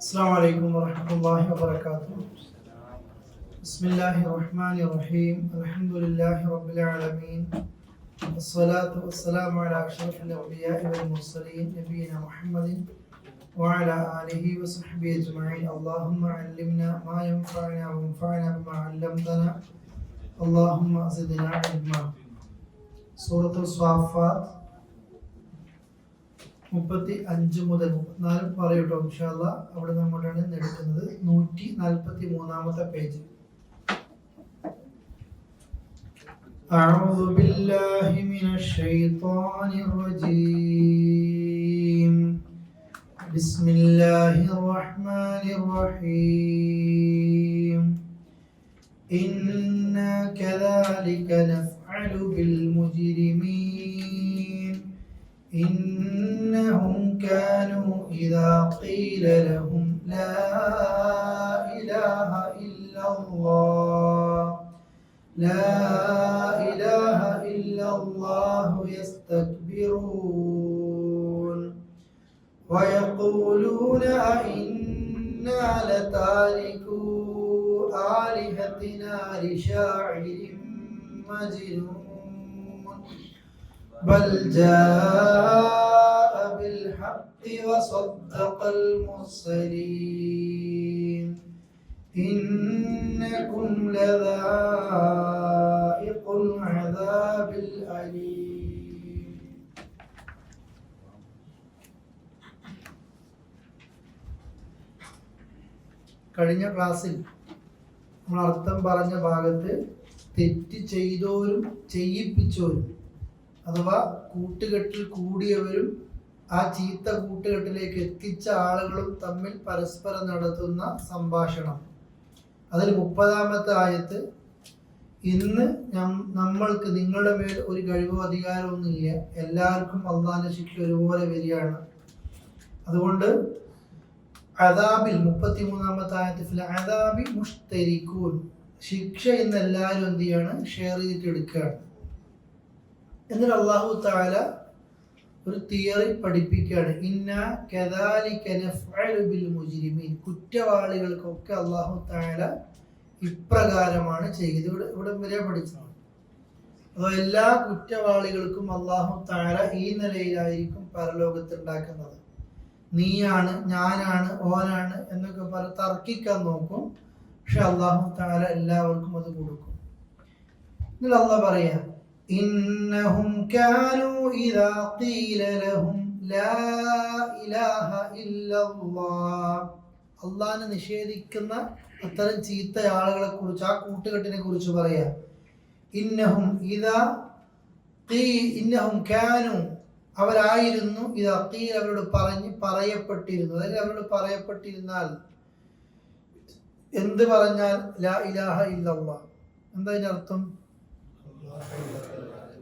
السلام عليكم ورحمة الله وبركاته. بسم الله الرحمن الرحيم. الحمد لله رب العالمين. والصلاة والسلام على أشرف الأنبياء والمرسلين نبينا محمد وعلى آله وصحبه أجمعين. اللهم علمنا ما ينفعنا وانفعنا بما علمتنا. اللهم زدنا علما. سورة الصافات 35 മുതൽ 34 പറയൂട്ടോ ഇൻഷാ അല്ലാഹ്. അവിടെ നമ്മളാണ് എടുക്കുന്നത് 143-ാമത്തെ പേജ്. أعوذ بالله من الشيطان الرجيم. بسم الله الرحمن الرحيم. إنا كذلك نفعل بالمجرمين. إنهم كانوا إذا قيل لهم لا إله إلا الله يستكبرون ويقولون أئنا لتاركو آلهتنا لشاعر مجنون بل جاء بالحق وصدق المرسلين إنكم لذائق العذاب الأليم. കഴിഞ്ഞ ക്ലാസ്സിൽ നമ്മൾ അർത്ഥം പറഞ്ഞ ഭാഗത്ത് തെറ്റ് ചെയ്തോരും ചെയ്യിപ്പിച്ചോരും അഥവാ കൂട്ടുകെട്ടിൽ കൂടിയവരും ആ ചീത്ത കൂട്ടുകെട്ടിലേക്ക് എത്തിച്ച ആളുകളും തമ്മിൽ പരസ്പരം നടത്തുന്ന സംഭാഷണം. അതിൽ 30-ാമത്തെ ആയത്ത്, ഇന്ന് നമ്മൾക്ക് നിങ്ങളുടെ മേൽ ഒരു കഴിവോ അധികാരമൊന്നുമില്ല, എല്ലാവർക്കും അള്ളാന്റെ ശിക്ഷ ഒരുപോലെ വരികയാണ്. അതുകൊണ്ട് അദാബിൽ 33-ാമത്തെ ആയത്തിൽ അദാബി മുഷ്തരിക്കൂൻ, ശിക്ഷ ഇന്ന് എല്ലാവരും എന്ത് ചെയ്യാണ്, ഷെയർ ചെയ്തിട്ട് എടുക്കുകയാണ്. എന്നിട്ട് അല്ലാഹു തആല ഒരു തിയറി പഠിപ്പിക്കുകയാണ്. ഇന്ന കദാലിക നഫ്അലു ബിൽ മുജ്രിമീൻ, കുറ്റവാളികൾക്കൊക്കെ അല്ലാഹു തആല ഇപ്രകാരമാണ് ചെയ്യുന്നത്. ഇവിടെ വരെ പഠിച്ചതാണ്. അതോ എല്ലാ കുറ്റവാളികൾക്കും അല്ലാഹു തആല ഈ നിലയിലായിരിക്കും പരലോകത്ത് ഉണ്ടാക്കുന്നത്. നീയാണ്, ഞാനാണ്, ഓനാണ് എന്നൊക്കെ തർക്കിക്കാൻ നോക്കും. പക്ഷെ അല്ലാഹു തആല എല്ലാവർക്കും അത് കൊടുക്കും. എന്നിട്ട് അല്ലാഹ് പറയാ, إنهم كانوا إذا قيل لهم لا إله إلا الله, അള്ളാഹനെ നിഷേധിക്കുന്ന അത്തരം ചീത്ത ആളുകളെ കുറിച്ച്, ആ കൂട്ടുകെട്ടിനെ കുറിച്ച് പറയാ. ഇന്നഹും കാനു, അവരായിരുന്നു, ഇദാ ഖീല, അവരോട് പറയപ്പെട്ടിരുന്നു. അല്ലെങ്കിൽ അവരോട് പറയപ്പെട്ടിരുന്നാൽ, എന്ത് പറഞ്ഞാൽ ലാ ഇലാഹ ഇല്ലല്ലാഹ്, എന്താ അതിന്റെ അർത്ഥം?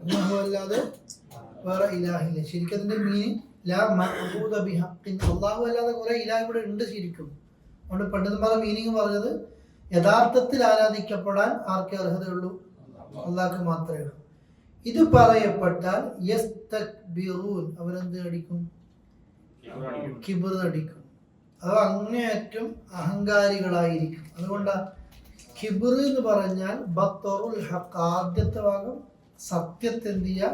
അല്ലാഹു അല്ലാതെ വേറെ ഇലാഹില്ല. ശരിക്കും അതിന്റെ മീനിങ് ലാ മഅബൂദ ബിഹഖിൻ, അല്ലാഹു അല്ലാതെ കുറെ ഇലാഹ് ഇവിടെ ഉണ്ട് ശരിക്കും. അതുകൊണ്ട് പണ്ഡിതന്മാരുടെ മീനിങ് പറഞ്ഞത്, യഥാർത്ഥത്തിൽ ആരാധിക്കപ്പെടാൻ ആർക്കേ അർഹതയുള്ളൂ? അല്ലാഹ്ക്ക് മാത്രമേ ഉള്ളൂ. ഇത് പറയപ്പെട്ടാൽ യസ്തക്ബിറൂൻ, അവരെന്ത് അടിക്കും? കിബ്ർ അടിക്കും. അത് അങ്ങേയറ്റം അഹങ്കാരികളായിരിക്കും. അതുകൊണ്ടാ കിബ്ർ എന്ന് പറഞ്ഞാൽ ബത്തറുൽ ഹഖ്, ആദ്യത്തെ ഭാഗം സത്യത്തെ എന്ത് ചെയ്യുക,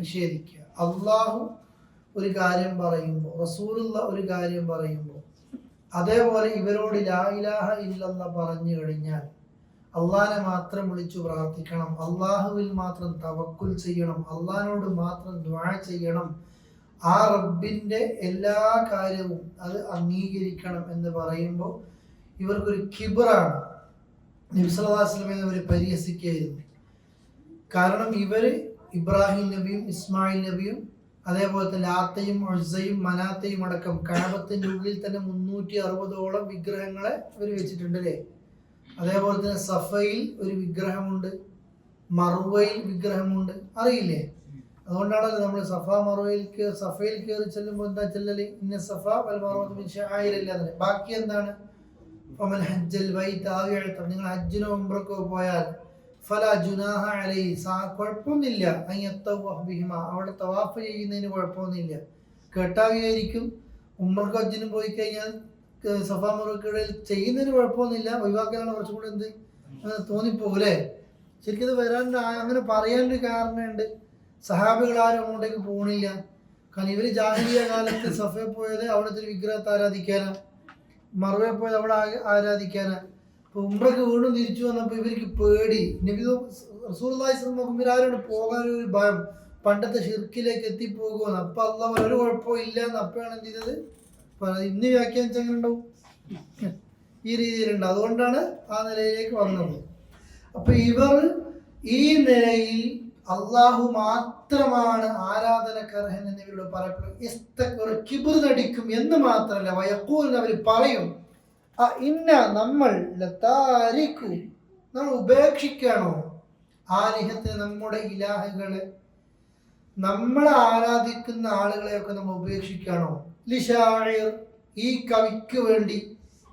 നിഷേധിക്കുക. അള്ളാഹു ഒരു കാര്യം പറയുമ്പോൾ, റസൂലുള്ള ഒരു കാര്യം പറയുമ്പോൾ, അതേപോലെ ഇവരോട് ലാ ഇലാഹ ഇല്ലല്ലാഹ് പറഞ്ഞു കഴിഞ്ഞാൽ അള്ളാഹിനെ മാത്രം വിളിച്ചു പ്രാർത്ഥിക്കണം, അള്ളാഹുവിൽ മാത്രം തവക്കുൽ ചെയ്യണം, അള്ളാഹിനോട് മാത്രം ദുആ ചെയ്യണം, ആ റബ്ബിന്റെ എല്ലാ കാര്യവും അത് അംഗീകരിക്കണം എന്ന് പറയുമ്പോൾ ഇവർക്കൊരു കിബ്റാണ്. നബി സല്ലല്ലാഹു അലൈഹി വസല്ലം അവരെ പരിഹസിക്കുകയായിരുന്നു. കാരണം ഇവര് ഇബ്രാഹിം നബിയും ഇസ്മായിൽ നബിയും അതേപോലെ തന്നെ ലാത്തയും ഉസ്സയും മനാത്തയും അടക്കം കഅബത്തിന്റെ ഉള്ളിൽ തന്നെ 360ഓളം വിഗ്രഹങ്ങളെ അവർ വെച്ചിട്ടുണ്ട് അല്ലേ. അതേപോലെ തന്നെ സഫയിൽ ഒരു വിഗ്രഹമുണ്ട്, മറുവയിൽ വിഗ്രഹമുണ്ട്, അറിയില്ലേ? അതുകൊണ്ടാണല്ലോ നമ്മൾ സഫയിൽ കയറി ചെല്ലുമ്പോൾ എന്താ ചെല്ലല്? ഇന്ന സഫ വൽ മർവ മിൻ ശഅഇരില്ലാഹ്. ബാക്കി എന്താണ്? ഫമൻ ഹജ്ജൽ ബൈത ഔ ഇഅ്തമറ, നിങ്ങൾ ഹജ്ജിനോ ഉംറക്കോ പോയാൽ ഫലാ ജുനാഹ അലൈഹി, കുഴപ്പമൊന്നുമില്ല, അയ്യത്തവഫ് ബിഹിമ, അവിടെ തവാഫ് ചെയ്യുന്നതിന് കുഴപ്പമൊന്നുമില്ല. കേട്ടാ വിചാരിക്കും ഉംറക്കും ഹജ്ജിനും പോയി കഴിഞ്ഞാൽ സഫാ മറുവക്കിടയിൽ ചെയ്യുന്നതിന് കുഴപ്പമൊന്നുമില്ല, ഒഴിവാക്കലാണ് കുറച്ചും കൂടി എന്ത് തോന്നിപ്പോകൂലേ. ശരിക്കും ഇത് വരാൻ അങ്ങനെ പറയാനൊരു കാരണമുണ്ട്. സഹാബികളാരും അങ്ങോട്ടേക്ക് പോകണില്ല. കാരണം ഇവർ ജാഹിലിയ കാലത്ത് സഫയിൽ പോയത് അവിടുത്തെ വിഗ്രഹത്തെ ആരാധിക്കാനാ, മറുവയിൽ പോയത് അവിടെ ആരാധിക്കാനാ. ഇപ്പൊ ഉംറയ്ക്ക് വീണ്ടും തിരിച്ചു വന്നപ്പോൾ ഇവർക്ക് പേടി. നബി റസൂലുള്ളാഹി സ്വല്ലല്ലാഹു അലൈഹി വസല്ലം ഇവരാരോട് പോകാനൊരു ഭയം, പണ്ടത്തെ ഷിർക്കിലേക്ക് എത്തിപ്പോകുമെന്ന്. അപ്പൊ അള്ളാഹ് ഒരു കുഴപ്പവും ഇല്ല എന്ന് അപ്പോഴാണ് എന്ത് ചെയ്തത്, ഇന്ന് വ്യാഖ്യാനിച്ചാൽ എങ്ങനെ ഉണ്ടാവും, ഈ രീതിയിലുണ്ട്. അതുകൊണ്ടാണ് ആ നിലയിലേക്ക് വന്നത്. അപ്പൊ ഇവർ ഈ നിലയിൽ അള്ളാഹു മാത്രമാണ് ആരാധനക്കർഹൻ എന്ന് ഇവരോട് പറയപ്പെടും. കിബർ നടിക്കും എന്ന് മാത്രമല്ല, വയക്കൂൽ അവർ പറയും, ഇന്ന നമ്മൾ ഉപേക്ഷിക്കണോ ആലിഹത്തെ, നമ്മുടെ ഇലാഹുകളെ, നമ്മളെ ആരാധിക്കുന്ന ആളുകളെയൊക്കെ നമ്മൾ ഉപേക്ഷിക്കണോ. ലിശാഇർ, ഈ കവിക്ക് വേണ്ടി,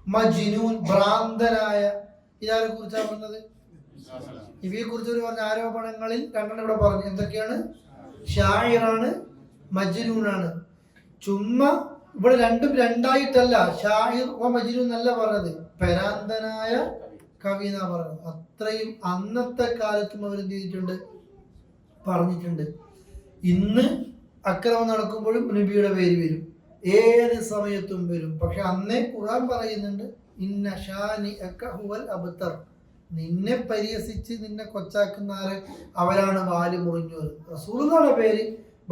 മജ്നൂൻ, ഭ്രാന്തനായ. ഇതാരെ കുറിച്ചാണ് പറഞ്ഞത്? ഇവയെ കുറിച്ച് ഒരു പറഞ്ഞ ആരോപണങ്ങളിൽ രണ്ടെണ്ണം ഇവിടെ പറഞ്ഞു. എന്തൊക്കെയാണ്? ഷായിറാണ്, മജ്നൂനാണ്. ചുമ്മാ ഇവിടെ രണ്ടും രണ്ടായിട്ടല്ല, ഷായിർ ഓ മജ്നൂൻ എന്നല്ല പറഞ്ഞത്, പരാന്തനായ കവി എന്നാ പറഞ്ഞത്. അത്രയും അന്നത്തെ കാലത്തും അവരെന്ത് ചെയ്തിട്ടുണ്ട്, പറഞ്ഞിട്ടുണ്ട്. ഇന്ന് അക്രമം നടക്കുമ്പോഴും നബിയുടെ പേര് വരും, ഏത് സമയത്തും വരും. പക്ഷെ അന്നേ ഖുർആൻ പറയുന്നുണ്ട്, ഇന്ന ഷാനി ഹുവൽ അബ്തർ, നിന്നെ പരിഹസിച്ച് നിന്നെ കൊച്ചാക്കുന്ന അവരാണ് വാല് മുറിഞ്ഞത്. റസൂലുള്ളാഹിയുടെ പേര്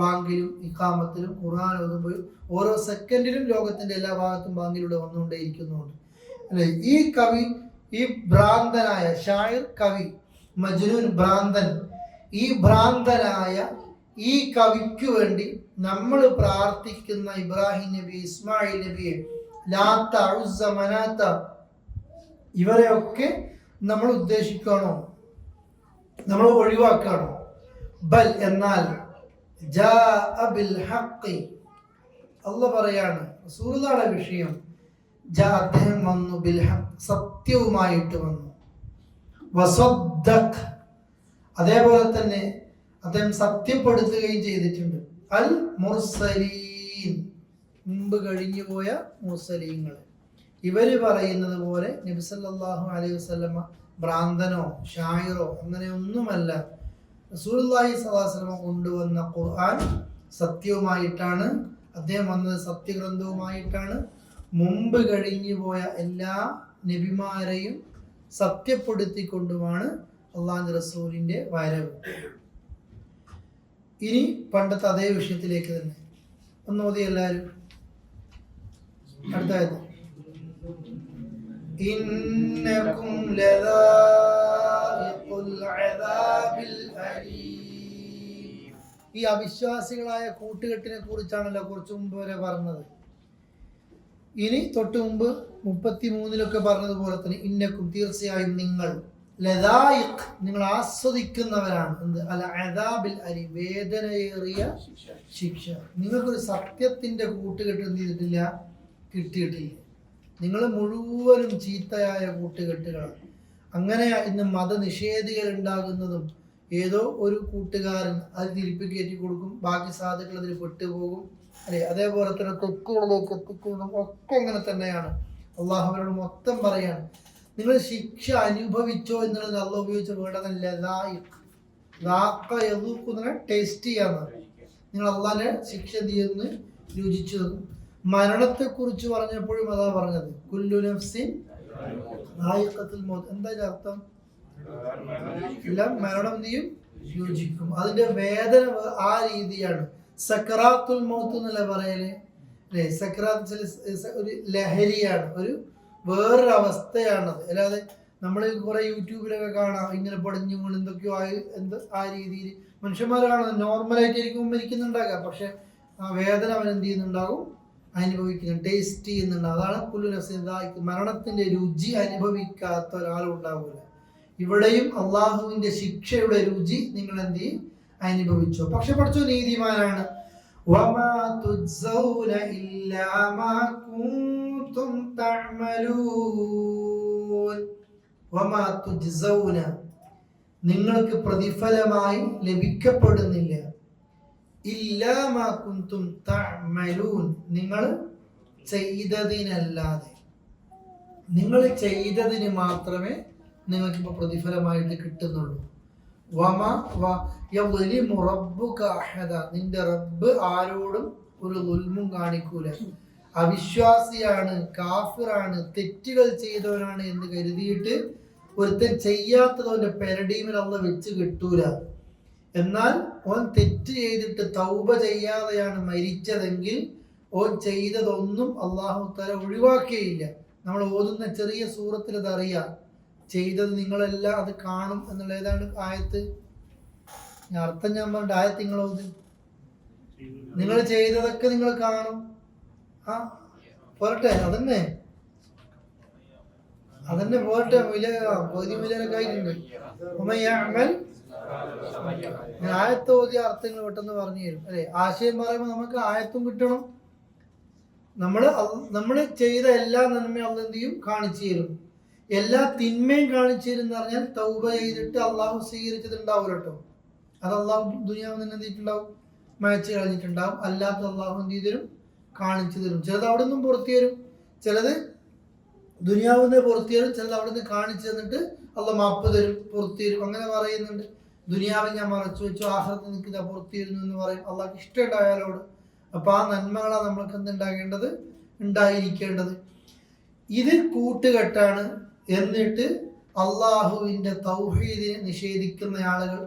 ബാങ്കിലും ഇഖാമത്തിലും ഖുർആൻ ഓതുമ്പോഴും ഓരോ സെക്കൻഡിലും ലോകത്തിന്റെ എല്ലാ ഭാഗത്തും ബാങ്കിലൂടെ വന്നുകൊണ്ടേയിരിക്കുന്നുണ്ട് അല്ലെ. ഈ കവി, ഈ ഭ്രാന്തനായ ഷായിർ കവി, മജ്നൂൻ ഭ്രാന്തൻ, ഈ ഭ്രാന്തനായ ഈ കവിക്ക് വേണ്ടി നമ്മൾ പ്രാർത്ഥിക്കുന്ന ഇബ്രാഹിം നബി, ഇസ്മായിൽ നബിയെ, ലാത്ത, ഉസ്സ, മനാത്ത, ഇവരെയൊക്കെ നമ്മൾ ഉദ്ദേശിക്കണോ, നമ്മൾ ഒഴിവാക്കണോ? ബൽ, എന്നാൽ അല്ലാഹു പറയാണ് റസൂലുള്ളാഹിയുടെ വിഷയം, അദ്ദേഹം വന്നു ബിൽ ഹഖ്, സത്യവുമായിട്ട് വന്നു. വസദ്ദഖ്, അതേപോലെ തന്നെ അദ്ദേഹം സത്യപ്പെടുത്തുകയും ചെയ്തിട്ടുണ്ട്. അൽ മുർസലീൻ, മുമ്പ് കഴിഞ്ഞു പോയ മുർസലീങ്ങൾ. ഇവര് പറയുന്നത് പോലെ നബി സല്ലല്ലാഹു അലൈഹി വസല്ലമ ഭ്രാന്തനോ ഷായിറോ അങ്ങനെയൊന്നുമല്ല. റസൂലുള്ളാഹി സ്വല്ലല്ലാഹു അലൈഹി വസല്ലമ കൊണ്ടുവന്ന ഖുർആൻ സത്യവുമായിട്ടാണ്, അദ്ദേഹം വന്നത് സത്യഗ്രന്ഥവുമായിട്ടാണ്. മുമ്പ് കഴിഞ്ഞു പോയ എല്ലാ നബിമാരെയും സത്യപ്പെടുത്തിക്കൊണ്ടുമാണ് അള്ളാഹുവിന്റെ റസൂലിന്റെ വരവ്. ഇനി പണ്ടത്തെ അതേ വിഷയത്തിലേക്ക് തന്നെ ഒന്നോതി എല്ലാവരും. അടുത്തായത്, ഇന്നകും ലദാഇഖുൽ അദാബിൽ അലീം. ഈ അവിശ്വാസികളായ കൂട്ടുകെട്ടിനെ കുറിച്ചാണല്ലോ കുറച്ചു മുമ്പ് വരെ പറഞ്ഞത്. ഇനി തൊട്ട് മുമ്പ് 33 പറഞ്ഞതുപോലെ തന്നെ, ഇന്നക്കും, തീർച്ചയായും നിങ്ങൾ, ലദായിഖ്, നിങ്ങൾ ആസ്വദിക്കുന്നവരാണ്. എന്ത്? അൽ അദാബിൽ അലീം, വേദനയേറിയ ശിക്ഷ. നിങ്ങൾക്കൊരു സത്യത്തിന്റെ കൂട്ടുകെട്ട് എന്ത് ചെയ്തിട്ടില്ല, കിട്ടിയിട്ടില്ല. നിങ്ങൾ മുഴുവനും ചീത്തയായ കൂട്ടുകെട്ടുകളാണ്. അങ്ങനെ ഇന്ന് മതനിഷേധികൾ ഉണ്ടാകുന്നതും ഏതോ ഒരു കൂട്ടുകാരൻ അത് തിരിപ്പി കയറ്റി കൊടുക്കും, ബാക്കി സാധുക്കൾ അതിൽ പെട്ടുപോകും അല്ലെ. അതേപോലെ തന്നെ തെറ്റുകളിലേക്ക് എത്തിക്കുന്നതും ഒക്കെ അങ്ങനെ തന്നെയാണ്. അള്ളാഹു അവരോട് മൊത്തം പറയാണ്, നിങ്ങൾ ശിക്ഷ അനുഭവിച്ചോ എന്നുള്ളത് അള്ളാഹ് ഉപയോഗിച്ച വേണ്ടതല്ല. ടേസ്റ്റ് ചെയ്യാന്ന്, നിങ്ങൾ അള്ളാഹിന്റെ ശിക്ഷ തീർന്ന് രുചിച്ചു നോക്കും. മരണത്തെക്കുറിച്ച് പറഞ്ഞപ്പോഴും അതാ പറഞ്ഞത്, കുല്ലു നഫ്സിൻ ദായിഖത്തുൽ മൗത്ത്. എന്താ അർത്ഥം? എല്ലാം മരണം നീയും രുചിക്കും. അതിന്റെ വേദന ആ രീതിയാണ്. സക്രാത്തുൽ മൗത്ത് എന്നല്ല പറയല് അല്ലെ. സക്രാത്ത് ഒരു ലഹരിയാണ്, ഒരു വേറൊരു അവസ്ഥയാണത്. അല്ലാതെ നമ്മൾ കുറെ യൂട്യൂബിലൊക്കെ കാണാം, ഇങ്ങനെ പൊടിഞ്ഞു കൊണ്ട് എന്തൊക്കെയോ ആ രീതിയിൽ മനുഷ്യന്മാർ കാണുന്നത് നോർമലായിട്ട് ഇരിക്കുമ്പോൾ മരിക്കുന്നുണ്ടാകാം. പക്ഷെ ആ വേദന അവൻ എന്ത് ചെയ്യുന്നുണ്ടാകും, അനുഭവിക്കുന്നു, ടേസ്റ്റ് ചെയ്യുന്നുണ്ട്. അതാണ് കുല്ലു നഫ്സിൻ ദായിഖ. മരണത്തിന്റെ രുചി അനുഭവിക്കാത്ത ഒരാളും ഉണ്ടാവില്ല. ഇവിടെയും അള്ളാഹുവിന്റെ ശിക്ഷയുടെ രുചി നിങ്ങൾ എന്ത് ചെയ്യും, അനുഭവിച്ചോ. പക്ഷെ പഠിച്ചോ നീതിമാനാണ്. വമാ തുജ്സൗന ഇല്ലാ മാ കുൻതും തഅമലൂൻ. വമാ തുജ്സൗന, നിങ്ങൾക്ക് പ്രതിഫലമായി ലഭിക്കപ്പെടുന്നില്ല, ഇല്ലാ മാ കുൻതും തഅമലൂൻ, നിങ്ങൾ ചെയ്തതിനല്ലാതെ. നിങ്ങൾ ചെയ്തതിന് മാത്രമേ നിങ്ങൾക്കിപ്പോൾ പ്രതിഫലമായിട്ട് കിട്ടുന്നുള്ളൂ. നിന്റെ റബ്ബ് ആരോടും ഒരു ദുൽമും കാണിക്കൂല. അവിശ്വാസിയാണ്, കാഫിറാണ്, തെറ്റുകൾ ചെയ്തവനാണ് എന്ന് കരുതിയിട്ട് ഒരുത്തൻ ചെയ്യാത്തതവന്റെ പെരടീമിൽ അള്ള വെച്ച് കിട്ടൂല. എന്നാൽ ഓൻ തെറ്റ് ചെയ്തിട്ട് തൗബ ചെയ്യാതെയാണ് മരിച്ചതെങ്കിൽ ഓൻ ചെയ്തതൊന്നും അള്ളാഹു തആല ഒഴിവാക്കിയില്ല. നമ്മൾ ഓതുന്ന ചെറിയ സൂറത്തിൽ അതറിയാം. ചെയ്തത് നിങ്ങളെല്ലാം അത് കാണും എന്നുള്ള ഏതാണ് ആയത്ത്? അർത്ഥം ഞാൻ പറഞ്ഞ ആയത്ത് നിങ്ങൾ ഓത്. നിങ്ങൾ ചെയ്തതൊക്കെ നിങ്ങൾ കാണും. പോരട്ടെ, അതന്നെ പോരട്ടെ. വിലൊക്കെ ആയിട്ടുണ്ട്. ഞാൻ ആയത്ത് ഓതിയ അർത്ഥങ്ങൾ പെട്ടെന്ന് പറഞ്ഞു തരും അല്ലെ. ആശയം പറയുമ്പോൾ നമുക്ക് ആയത്തും കിട്ടണം. നമ്മള് ചെയ്ത എല്ലാ നന്മയും അള്ളാഹ് എന്ത് ചെയ്യും? കാണിച്ചു തരും. എല്ലാ തിന്മയും കാണിച്ചു തരും എന്ന് പറഞ്ഞാൽ തൗബ ചെയ്തിട്ട് അള്ളാഹു സ്വീകരിച്ചിട്ടുണ്ടാവും കേട്ടോ. അത് അള്ളാഹു ദുനിയാവ് തന്നെ എന്ത് ചെയ്തിട്ടുണ്ടാവും? മായച്ച് കളഞ്ഞിട്ടുണ്ടാവും. അല്ലാത്ത അള്ളാഹു എന്ത് ചെയ്തു തരും? കാണിച്ചു തരും. ചിലത് അവിടെ നിന്നും പുറത്തു തരും, ചിലത് ദുനിയാവിനെ പുറത്തു തരും, ചിലത് അവിടെ നിന്ന് കാണിച്ചു തന്നിട്ട് അള്ളാഹ് മാപ്പ് തരും, പുറത്തു തരും. അങ്ങനെ പറയുന്നുണ്ട്. ദുനിയാവിൽ ഞാൻ മറച്ചു വെച്ചു, ആഖിറത്തിൽ നിൽക്കുന്ന പുറത്തു തരുന്നു എന്ന് പറയും. അള്ളാഹ്ക്ക് ഇഷ്ടമുണ്ടായാലോട്. അപ്പൊ ആ നന്മകളാണ് നമ്മൾക്ക് ഉണ്ടായിരിക്കേണ്ടത്. ഇത് കൂട്ടുകെട്ടാണ്. എന്നിട്ട് അള്ളാഹുവിന്റെ തൗഹീദിനെ നിഷേധിക്കുന്ന ആളുകൾ,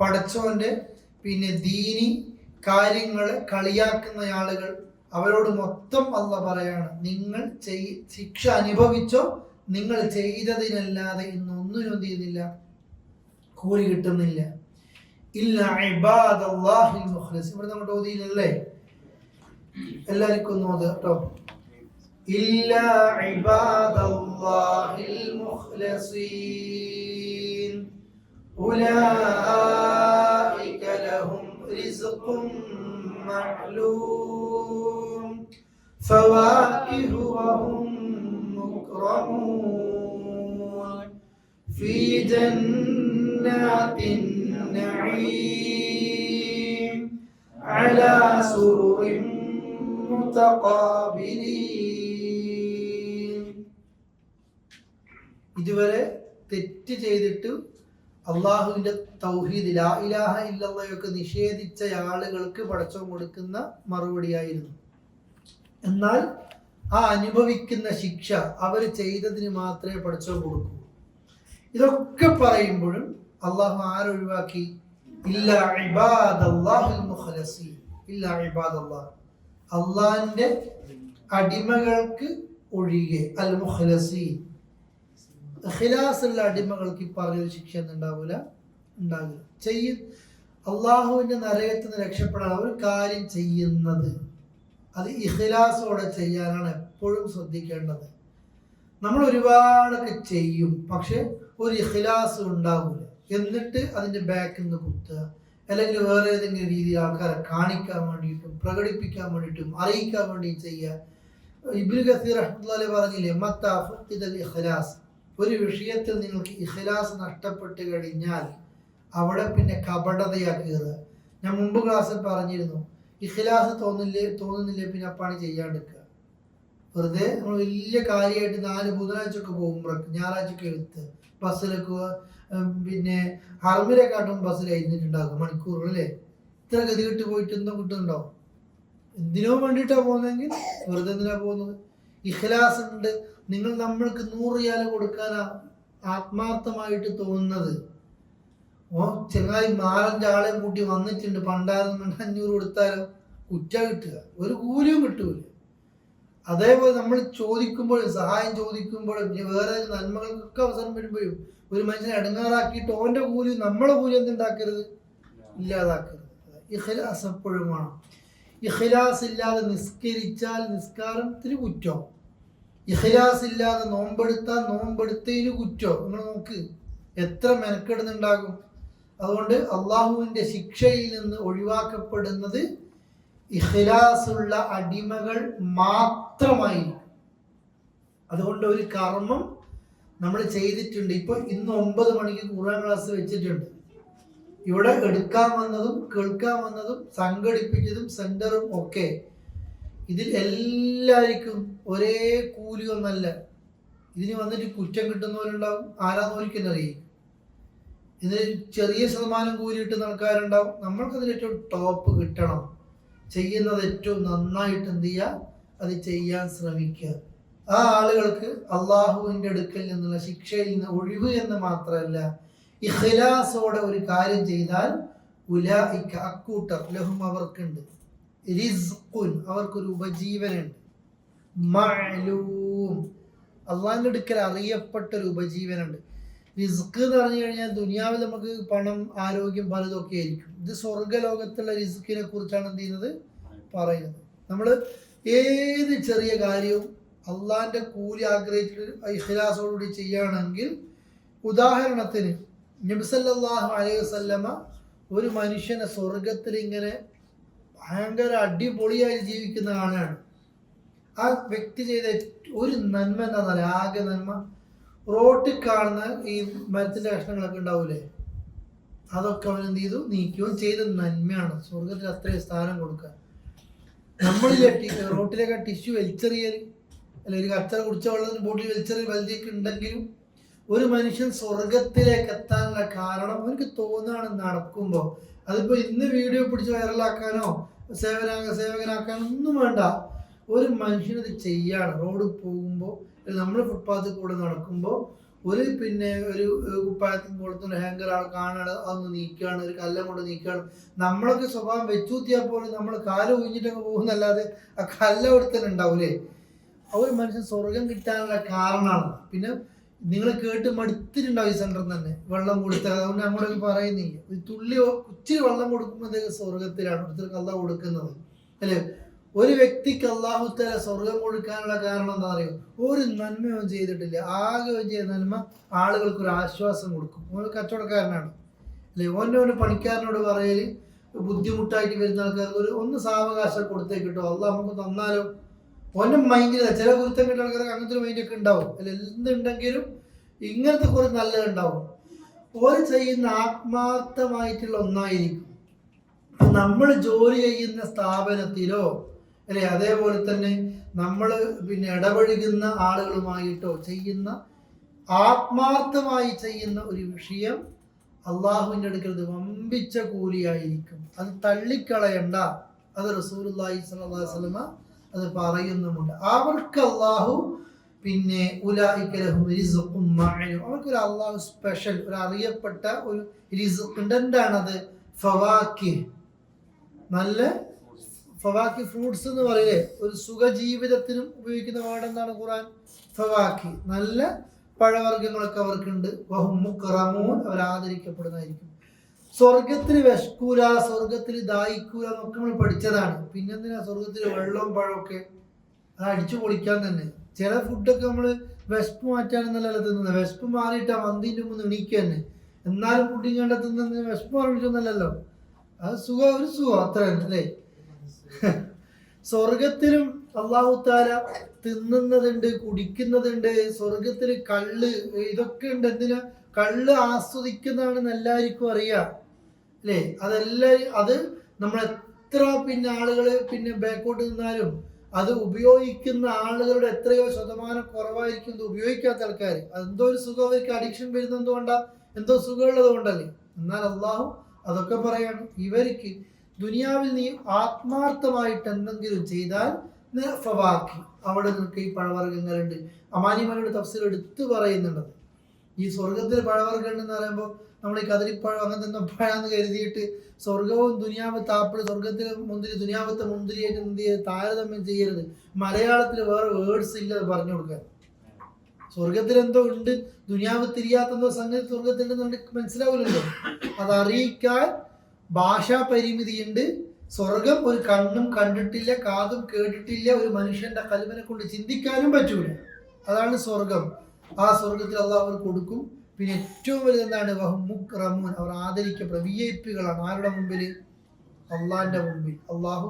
പടച്ചോന്റെ ദീനി കാര്യങ്ങളെ കളിയാക്കുന്ന ആളുകൾ, അവരോട് മൊത്തം അള്ളാഹ് പറയാണ്, നിങ്ങൾ ശിക്ഷ അനുഭവിച്ചോ, നിങ്ങൾ ചെയ്തതിനല്ലാതെ ഇന്നൊന്നിനും എന്ത് ചെയ്യുന്നില്ല, കൂലി കിട്ടുന്നില്ല. ഇല്ല ഇബാദല്ലാഹിൽ മുഖ്ലിസ്. ഇവിടെ നമ്മുടെ ഓതിയില്ലല്ലേ? എല്ലാവർക്കും ഒന്ന് ഓത് കേട്ടോ. ഇല്ലാ ഇബാദല്ലാഹിൽ മുഖ്ലിസീൻ ഉലൈക ലഹും റിസ്ഖും മഅലൂം ഫവാകിഹു വഹും മുക്റമൂൻ ഫീ ജന്നാത്തിൻ നഈം അലാ സുറുറിൻ മുതഖാബിലീൻ. ഇതുവരെ തെറ്റ് ചെയ്തിട്ട് അള്ളാഹുവിന്റെ തൗഹീദ് ലാ ഇലാഹ ഇല്ലല്ലാഹയൊക്കെ നിഷേധിച്ച ആളുകൾക്ക് പടച്ചോൻ കൊടുക്കുന്ന മറുപടിയായിരുന്നു. എന്നാൽ ആ അനുഭവിക്കുന്ന ശിക്ഷ അവർ ചെയ്തതിന് മാത്രമേ പടച്ചോൻ കൊടുക്കൂ. ഇതൊക്കെ പറയുമ്പോഴും അള്ളാഹു ആരൊഴിവാക്കി? ഇല്ലാ ഇബാദല്ലാഹിൽ മുഖ്ലസീൻ. ഇല്ലാ ഇബാദല്ലാഹ്, അള്ളാഹിന്റെ അടിമകൾക്ക് ഒഴികെ. അൽ മുഖ്ലസീൻ, ഇഖ്ലാസുള്ള അടിമകൾക്ക് ഈ പറഞ്ഞൊരു ശിക്ഷ ഉണ്ടാവില്ല. അള്ളാഹുവിന്റെ നരകത്തിൽ നിന്ന് രക്ഷപ്പെടാൻ ഒരു കാര്യം ചെയ്യുന്നത് അത് ഇഖ്ലാസോടെ ചെയ്യാനാണ് എപ്പോഴും ശ്രദ്ധിക്കേണ്ടത്. നമ്മൾ ഒരുപാടൊക്കെ ചെയ്യും, പക്ഷെ ഒരു ഇഖ്ലാസ് ഉണ്ടാവില്ല. എന്നിട്ട് അതിന്റെ ബാക്കിൽ നിന്ന് കുത്തുക, അല്ലെങ്കിൽ വേറെ ഏതെങ്കിലും രീതിയിൽ ആൾക്കാരെ കാണിക്കാൻ വേണ്ടിയിട്ടും പ്രകടിപ്പിക്കാൻ വേണ്ടിയിട്ടും അറിയിക്കാൻ വേണ്ടിയും ചെയ്യുക. ഇബ്നു കസീർ റഹ്മത്തുള്ളാഹി പറഞ്ഞില്ലേ, മത്താ ഫഖിദൽ ഇഖ്ലാസ്, ഒരു വിഷയത്തിൽ നിങ്ങൾക്ക് ഇഖ്ലാസ് നഷ്ടപ്പെട്ട് കഴിഞ്ഞാൽ അവിടെ പിന്നെ കപടതയാ കയറുക. ഞാൻ മുമ്പ് ക്ലാസ്സിൽ പറഞ്ഞിരുന്നു, ഇഖ്ലാസ് തോന്നുന്നില്ലേ പിന്നെ അപ്പാണ് ചെയ്യാണ്ടിരിക്കുക. വെറുതെ നമ്മൾ വലിയ കാര്യമായിട്ട് 4 ബുധനാഴ്ചയൊക്കെ പോകുമ്പോഴൊക്കെ, ഞായറാഴ്ചയൊക്കെ എടുത്ത് ബസ്സിലൊക്കെ ഹറമിലെക്കാട്ടും ബസ്സിൽ എഴുന്നിട്ടുണ്ടാകും മണിക്കൂറുകൾ അല്ലേ? ഇത്ര ഗതികെട്ട് പോയിട്ട് എന്തോ കിട്ടുന്നുണ്ടാവും. എന്തിനോ വേണ്ടിയിട്ടാണ് പോകുന്നതെങ്കിൽ വെറുതെ എന്തിനാ പോകുന്നത്? ഇഖ്ലാസ് ഉണ്ട്. നമ്മൾക്ക് 100 റിയാൽ കൊടുക്കാനാ ആത്മാർത്ഥമായിട്ട് തോന്നുന്നത്. ചെങ്ങായി 4-5 ആളെയും കൂട്ടി വന്നിട്ടുണ്ട്, പണ്ടായിരുന്നു 500 കൊടുത്താലോ കുറ്റ കിട്ടുക, ഒരു കൂലിയും കിട്ടൂല. അതേപോലെ നമ്മൾ ചോദിക്കുമ്പോഴും സഹായം ചോദിക്കുമ്പോഴും വേറെ നന്മകൾക്കൊക്കെ അവസരം വരുമ്പോഴും ഒരു മനുഷ്യനെ ഇടങ്ങാറാക്കിയിട്ട് ഓന്റെ കൂലി നമ്മളെ കൂലി എന്തുണ്ടാക്കരുത്, ഇല്ലാതാക്കരുത്. ഇഖ്ലാസ് എപ്പോഴും വേണം. ഇഖ്ലാസ് ഇല്ലാതെ നിസ്കരിച്ചാൽ നിസ്കാരത്തിന് കുറ്റം, ഇഖ്ലാസ് ഇല്ലാതെ നോമ്പെടുത്താൽ നോമ്പെടുത്തതിന് കുറ്റം. നിങ്ങൾ നോക്ക് എത്ര മെനക്കെടുന്നുണ്ടാകും. അതുകൊണ്ട് അള്ളാഹുവിന്റെ ശിക്ഷയിൽ നിന്ന് ഒഴിവാക്കപ്പെടുന്നത് ഇഖ്ലാസുള്ള അടിമകൾ മാത്രമായിരിക്കും. അതുകൊണ്ട് ഒരു കർമ്മം നമ്മൾ ചെയ്തിട്ടുണ്ട്. ഇപ്പൊ ഇന്ന് 9 മണിക്ക് ഖുർആൻ ക്ലാസ് വെച്ചിട്ടുണ്ട്. ഇവിടെ എടുക്കാൻ വന്നതും കേൾക്കാൻ വന്നതും സംഘടിപ്പിച്ചതും സെന്ററും ഒക്കെ ഇതിൽ എല്ലാവർക്കും ഒരേ കൂലിയൊന്നല്ല. ഇതിന് വന്നിട്ട് കുറ്റം കിട്ടുന്നവരുണ്ടാവും, ആരാന്നോരിക്കെന്നെ അറിയും. ഇതിന് ചെറിയ ശതമാനം കൂലി കിട്ടുന്ന ആൾക്കാരുണ്ടാവും. നമ്മൾക്കതിൽ ഏറ്റവും ടോപ്പ് കിട്ടണം. ചെയ്യുന്നത് ഏറ്റവും നന്നായിട്ട് എന്ത് ചെയ്യുക, അത് ചെയ്യാൻ ശ്രമിക്കുക. ആ ആളുകൾക്ക് അള്ളാഹുവിൻ്റെ അടുക്കൽ നിന്നുള്ള ശിക്ഷയിൽ നിന്ന് ഒഴിവ് എന്ന് മാത്രമല്ല, ഇഖ്ലാസോടെ ഒരു കാര്യം ചെയ്താൽ ഉലൈക അക്കൂട്ടർ ലഹും അവർക്കുണ്ട് റിസ്ഖുൻ അവർക്കൊരു ഉപജീവനുണ്ട്, മഅലൂം അള്ളാഹിൻ്റെ അടുക്കൽ അറിയപ്പെട്ട ഒരു ഉപജീവനുണ്ട്. റിസ്ക് എന്ന് പറഞ്ഞു കഴിഞ്ഞാൽ ദുനിയാവിൽ നമുക്ക് പണം, ആരോഗ്യം പലതൊക്കെ ആയിരിക്കും. ഇത് സ്വർഗ്ഗലോകത്തുള്ള റിസ്കിനെ കുറിച്ചാണ് എന്ത് ചെയ്യുന്നത്, പറയുന്നത്. നമ്മൾ ഏത് ചെറിയ കാര്യവും അള്ളാഹിൻ്റെ കൂലി ആഗ്രഹിച്ചിട്ട് ഇഖ്ലാസോടുകൂടി ചെയ്യുകയാണെങ്കിൽ, ഉദാഹരണത്തിന് നബി സല്ലല്ലാഹു അലൈഹി വസല്ലമ ഒരു മനുഷ്യനെ സ്വർഗത്തിൽ ഇങ്ങനെ ഭയങ്കര അടിപൊളിയായി ജീവിക്കുന്ന ആളാണ്. ആ വ്യക്തി ചെയ്ത ഒരു നന്മ എന്താണെന്ന് പറയാം, ആകെ നന്മ റോട്ടിൽ കാണുന്ന ഈ മരത്തിൻ്റെ കഷ്ണങ്ങളൊക്കെ ഉണ്ടാവൂലേ, അതൊക്കെ അവൻ എന്ത് ചെയ്തു, നീക്കുകയും ചെയ്ത നന്മയാണ്. സ്വർഗത്തിൽ അത്രയും സ്ഥാനം കൊടുക്കുക. നമ്മളിലെ റോട്ടിലേക്ക് ടിഷ്യൂ വലിച്ചെറിയൽ, അല്ലെ ഒരു കച്ചറ കുടിച്ച വെള്ളത്തിന് ബോട്ടിൽ വലിച്ചെറിയൽ വലുതൊക്കെ ഉണ്ടെങ്കിലും ഒരു മനുഷ്യൻ സ്വർഗത്തിലേക്ക് എത്താനുള്ള കാരണം അവർക്ക് തോന്നുകയാണ് നടക്കുമ്പോൾ. അതിപ്പോൾ ഇന്ന് വീഡിയോ പിടിച്ച് വൈറലാക്കാനോ സേവകനാക്കാനോ ഒന്നും വേണ്ട. ഒരു മനുഷ്യനത് ചെയ്യാണ്. റോഡ് പോകുമ്പോൾ, നമ്മൾ ഫുട്പാത്തിൽ കൂടെ നടക്കുമ്പോൾ ഒരു കുപ്പായത്തിന് കൊടുത്തുള്ള ഹാങ്കർ ആൾ കാണാണ്, അതൊന്ന് നീക്കുകയാണ്, ഒരു കല്ലം കൊണ്ട് നീക്കുകയാണ്. നമ്മളൊക്കെ സ്വഭാവം വെച്ചൂത്തിയാൽ പോലും നമ്മൾ കാല് ഒഴിഞ്ഞിട്ടൊക്കെ പോകുന്നല്ലാതെ ആ കല്ല അവിടെ തന്നെ ഉണ്ടാവൂലേ. ഒരു മനുഷ്യൻ സ്വർഗം കിട്ടാനുള്ള കാരണമാണ്. പിന്നെ നിങ്ങൾ കേട്ട് മടുത്തിട്ടുണ്ടാവും ഈ സെന്ററിൽ തന്നെ വെള്ളം കൊടുത്തത്. അതുകൊണ്ട് അങ്ങോട്ടൊക്കെ പറയുന്നില്ല, ഒരു തുള്ളി ഇച്ചിരി വെള്ളം കൊടുക്കുമ്പോഴത്തേക്ക് സ്വർഗത്തിലാണ് ഒരുത്തർക്ക് അള്ളാഹ് കൊടുക്കുന്നത്, അല്ലേ. ഒരു വ്യക്തിക്ക് അള്ളാഹു തആല സ്വർഗം കൊടുക്കാനുള്ള കാരണം എന്താ അറിയോ, ഒരു നന്മയും ചെയ്തിട്ടില്ല. ആകെ ചെയ്ത നന്മ ആളുകൾക്ക് ഒരു ആശ്വാസം കൊടുക്കും. ഓരോ കച്ചവടക്കാരനാണ്, അല്ലേ. ഓൻ്റെ പണിക്കാരനോട് പറയൽ ബുദ്ധിമുട്ടായിട്ട് വരുന്ന ആൾക്കാർക്ക് ഒന്ന് സാവകാശം കൊടുത്തേ കിട്ടും, അള്ളാഹ് നമുക്ക് തന്നാലോ. ഓൻ്റെ മൈൻഡിൽ ചില കുരുത്തം കിട്ടുന്ന ആൾക്കാർക്ക് അങ്ങനത്തെ ഒരു മൈൻഡൊക്കെ ഉണ്ടാവും, അല്ലെ. എന്തുണ്ടെങ്കിലും ഇങ്ങനത്തെ കുറെ നല്ലതുണ്ടാവും. ഓര് ചെയ്യുന്ന ആത്മാർത്ഥമായിട്ടുള്ള ഒന്നായിരിക്കും. നമ്മൾ ജോലി ചെയ്യുന്ന സ്ഥാപനത്തിലോ, അല്ലെ, അതേപോലെ തന്നെ നമ്മൾ ഇടപഴകുന്ന ആളുകളുമായിട്ടോ ചെയ്യുന്ന ആത്മാർത്ഥമായി ചെയ്യുന്ന ഒരു വിഷയം അള്ളാഹുവിൻ്റെ അടുക്കൽ വമ്പിച്ച കൂലിയായിരിക്കും. അത് തള്ളിക്കളയണ്ട. അത് റസൂലുള്ളാഹി സ്വല്ലല്ലാഹു അലൈഹി വസല്ലമ അത് പറയുന്നുമുണ്ട്. അവർക്ക് അള്ളാഹു ഉലൈക ലഹും റിസ്ഖും മഅലൂം അവർക്കൊരു അള്ളാഹു സ്പെഷ്യൽ ഒരു അറിയപ്പെട്ട ഒരു റിസ്ഖ് ഉണ്ട്. എന്താണത്? ഫവാക്കിഹ്, നല്ല ഫവാക്കി ഫ്രൂട്ട്സ് എന്ന് പറയില്ലേ, ഒരു സുഖജീവിതത്തിനും ഉപയോഗിക്കുന്ന വേർഡ് എന്താണ് ഖുർആൻ? ഫവാക്കി, നല്ല പഴവർഗ്ഗങ്ങളൊക്കെ അവർക്കുണ്ട്. വഹും മുക്റമൂൻ അവർ ആദരിക്കപ്പെടുന്നതായിരിക്കും. സ്വർഗത്തിൽ വിശക്കൂല, സ്വർഗത്തിൽ ദാഹിക്കൂല എന്നൊക്കെ നമ്മൾ പഠിച്ചതാണ്. പിന്നെന്തിനാ സ്വർഗത്തിൽ വെള്ളവും പഴമൊക്കെ? അത് അടിച്ചു പൊളിക്കാൻ തന്നെ. ചില ഫുഡൊക്കെ നമ്മൾ വിശപ്പ് മാറ്റാനെന്നല്ല തിന്നുന്നത്, വിശപ്പ് മാറിയിട്ടാ മന്തിൻ്റെ മുമ്പ് എണീക്കുക തന്നെ. എന്നാലും ഫുഡിങ് കണ്ട തിന്നുന്നതിന് വിശപ്പ് മാറിയിട്ടൊന്നല്ലല്ലോ. അത് ഒരു സുഖം അത്ര തന്നെ, അല്ലേ. സ്വർഗത്തിലും അല്ലാഹു തആല തിന്നുന്നതുണ്ട്, കുടിക്കുന്നതുണ്ട്. സ്വർഗത്തിൽ കള്ള് ഇതൊക്കെ ഉണ്ട്. എന്തിനാ? കള്ള് ആസ്വദിക്കുന്നതാണെന്ന് എല്ലാവർക്കും അറിയാം, അല്ലേ. അത് നമ്മൾ എത്ര ആളുകൾ ബാക്കോട്ട് നിന്നാലും അത് ഉപയോഗിക്കുന്ന ആളുകളുടെ എത്രയോ ശതമാനം കുറവായിരിക്കും ഇത് ഉപയോഗിക്കാത്ത ആൾക്കാർ. അതെന്തോ ഒരു സുഖം അവർക്ക് അഡിക്ഷൻ വരുന്നത് എന്തുകൊണ്ടാ? എന്തോ സുഖമുള്ളത് കൊണ്ടല്ലേ. എന്നാൽ അള്ളാഹു അതൊക്കെ പറയാണ്, ഇവർക്ക് ദുനിയാവിൽ നീ ആത്മാർത്ഥമായിട്ട് എന്തെങ്കിലും ചെയ്താൽ ഫവാക്കി അവിടെ നിനക്ക് ഈ പഴവർഗ്ഗങ്ങളുണ്ട്. അമാനിമാരുടെ തഫ്സീർ എടുത്തു പറയുന്നുണ്ട്. ഈ സ്വർഗത്തിൽ പഴവർഗ്ഗം ഉണ്ടെന്ന് പറയുമ്പോൾ നമ്മൾ ഈ കദളിപ്പഴം അങ്ങനെ തന്നെ പഴാന്ന് കരുതിയിട്ട് സ്വർഗവും ദുനിയാവത്തെ ആപ്പിൾ, സ്വർഗത്തിലെ മുന്തിരി ദുനിയാവത്തെ മുന്തിരിയായിട്ട് എന്ത് ചെയ്ത് താരതമ്യം ചെയ്യരുത്. മലയാളത്തിൽ വേറെ വേർഡ്സ് ഇല്ല പറഞ്ഞു കൊടുക്കാൻ. സ്വർഗത്തിൽ എന്തോ ഉണ്ട്, ദുനിയാവ് തിരിയാത്തെന്തോ സംഗതി സ്വർഗത്തിലുണ്ടെന്ന് മനസ്സിലാവില്ലല്ലോ. അത് അറിയിക്കാൻ ഭാഷാ പരിമിതിയുണ്ട്. സ്വർഗം ഒരു കണ്ണും കണ്ടിട്ടില്ല, കാതും കേട്ടിട്ടില്ല, ഒരു മനുഷ്യന്റെ കൽബനെ കൊണ്ട് ചിന്തിക്കാനും പറ്റൂല. അതാണ് സ്വർഗം. ആ സ്വർഗത്തിൽ അള്ളാഹു അവർ കൊടുക്കും. പിന്നെ ഏറ്റവും വലുത് എന്താണ്? വഹും മുക്റമൂൻ അവർ ആദരിക്കപ്പെടും. VIP-കളാണ്. ആരുടെ മുമ്പിൽ? അള്ളാഹിന്റെ മുമ്പിൽ. അള്ളാഹു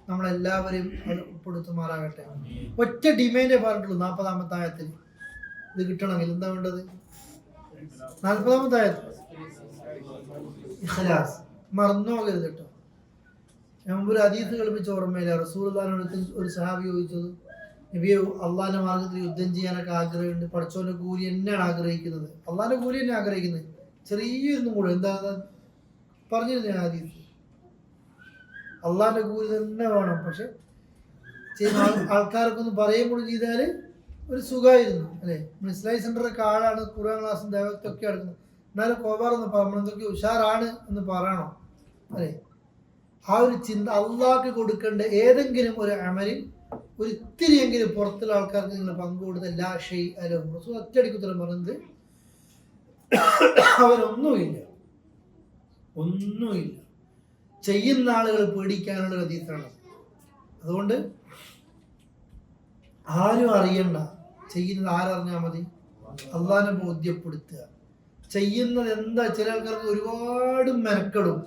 നമ്മളെല്ലാവരെയും ഉൾപ്പെടുത്തുമാറാകട്ടെ. ഒറ്റ ഡിമാൻഡേ പറഞ്ഞിട്ടുള്ളൂ 40-ാമത്തെ ആയത്തിൽ. ഇത് കിട്ടണമെങ്കിൽ എന്താ വേണ്ടത്? 40-ാമത്തെ ആയത്തിൽ ഇഖ്ലാസ്. മറന്നു പോകരുത് കേട്ടോ. ഞാൻ മുമ്പ് ഒരു ഹദീസ് കളിപ്പിച്ച ഓർമ്മയില്ല. റസൂലുള്ളാഹിനോട് ഒരു സഹാബി ചോദിച്ചത്, നബി അള്ളാഹിന്റെ മാർഗത്തിൽ യുദ്ധം ചെയ്യാനൊക്കെ ആഗ്രഹമുണ്ട്, പഠിച്ചവന്റെ കൂലി തന്നെയാണ് ആഗ്രഹിക്കുന്നത്, അള്ളാഹിന്റെ കൂലി തന്നെ ആഗ്രഹിക്കുന്നത്. ചെറിയൊന്നും കൂടെ എന്താ പറഞ്ഞിരുന്നു ഞാൻ ആദ്യം, അള്ളാഹിന്റെ കൂലി തന്നെ വേണം. പക്ഷെ ആൾക്കാർക്കൊന്ന് പറയുകയും കൂടി ചെയ്താൽ ഒരു സുഖമായിരുന്നു അല്ലേ. ഇസ്ലാഹി സെന്ററൊക്കെ ആളാണ്, ഖുർആൻ ക്ലാസ്സും ദൈവത്തൊക്കെ എടുക്കുന്നത്, എന്നാലും കോപാറൊന്ന് നമ്മളെന്തൊക്കെ ഉഷാറാണ് എന്ന് പറയണം അല്ലേ. ആ ഒരു ചിന്ത അള്ളാഹ്ക്ക് കൊടുക്കേണ്ട ഏതെങ്കിലും ഒരു അമലിൽ ഒരു ഇത്തിരിയെങ്കിലും പുറത്തുള്ള ആൾക്കാർക്ക് നിങ്ങൾ പങ്കുകൊടുത്ത ലാ ഷെയ് അലോ ഒറ്റയടിക്ക് ഉത്തരം പറഞ്ഞത് അവരൊന്നുമില്ല, ഒന്നുമില്ല. ചെയ്യുന്ന ആളുകൾ പേടിക്കാനുള്ള ഒരു ഹദീസാണ്. അതുകൊണ്ട് ആരും അറിയണ്ട, ചെയ്യുന്നത് ആരറിഞ്ഞാൽ മതി, അള്ളാഹിനെ ബോധ്യപ്പെടുത്തുക. ചെയ്യുന്നത് എന്താ, ചില ആൾക്കാർക്ക് ഒരുപാട് മെനക്കെടും,